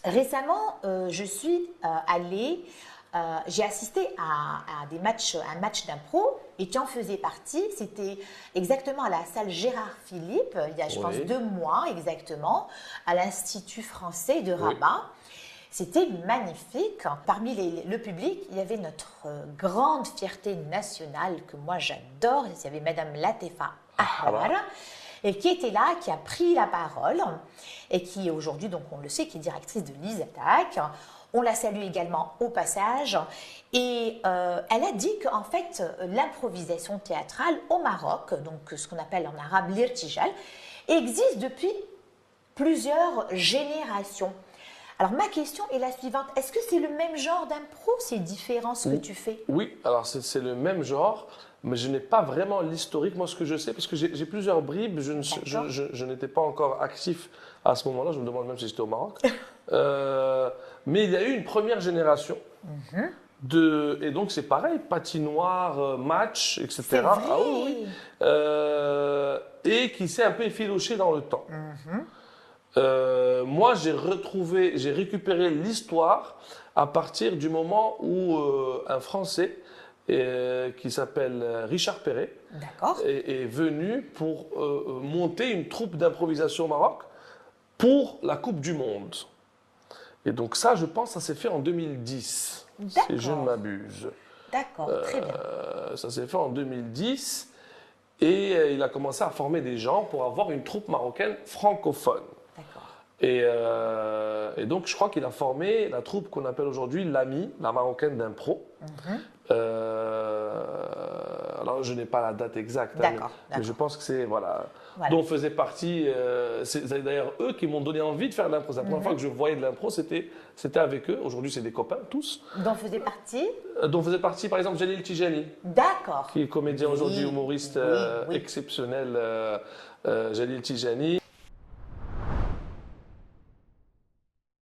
Récemment, je suis allée, j'ai assisté à un match d'impro et tu en faisais partie. C'était exactement à la salle Gérard Philippe, il y a je pense Oui, 2 mois exactement, à l'Institut français de oui. Rabat. C'était magnifique. Parmi le public, il y avait notre grande fierté nationale que moi j'adore. Il y avait Madame Latefa Ahrar Ahara. et qui était là, qui a pris la parole et qui aujourd'hui, donc on le sait, qui est directrice de l'ISATAC. On la salue également au passage. Et elle a dit qu'en fait, l'improvisation théâtrale au Maroc, donc ce qu'on appelle en arabe l'irtijal, existe depuis plusieurs générations. Alors ma question est la suivante, est-ce que c'est le même genre d'impro, c'est différent ce que tu fais? Oui, alors c'est le même genre, mais je n'ai pas vraiment l'historique. Moi, ce que je sais, parce que j'ai plusieurs bribes, D'accord. je n'étais pas encore actif à ce moment-là, je me demande même si j'étais au Maroc. Mais il y a eu une première génération et donc c'est pareil, patinoire, match, C'est etc. Ah oui, oui. vrai. Et qui s'est un peu effiloché dans le temps. Moi, j'ai récupéré l'histoire à partir du moment où un Français qui s'appelle Richard Perret D'accord. est venu pour monter une troupe d'improvisation au Maroc pour la Coupe du Monde. Et donc ça, je pense, ça s'est fait en 2010, si je ne D'accord. m'abuse. D'accord, très bien. Ça s'est fait en 2010 et il a commencé à former des gens pour avoir une troupe marocaine francophone. D'accord. Et donc, je crois qu'il a formé la troupe qu'on appelle aujourd'hui l'AMI, la marocaine d'impro. Alors, je n'ai pas la date exacte, hein, D'accord, mais je d'accord. pense que c'est, voilà, Voilà. dont faisait partie, c'est d'ailleurs eux qui m'ont donné envie de faire de l'impro. C'est la première fois que je voyais de l'impro, c'était avec eux. Aujourd'hui, c'est des copains, tous. Dont faisait partie? Dont faisait partie, par exemple, Jalil Tijani, D'accord. qui est comédien aujourd'hui, Oui, humoriste oui, oui. exceptionnel, Jalil Tijani.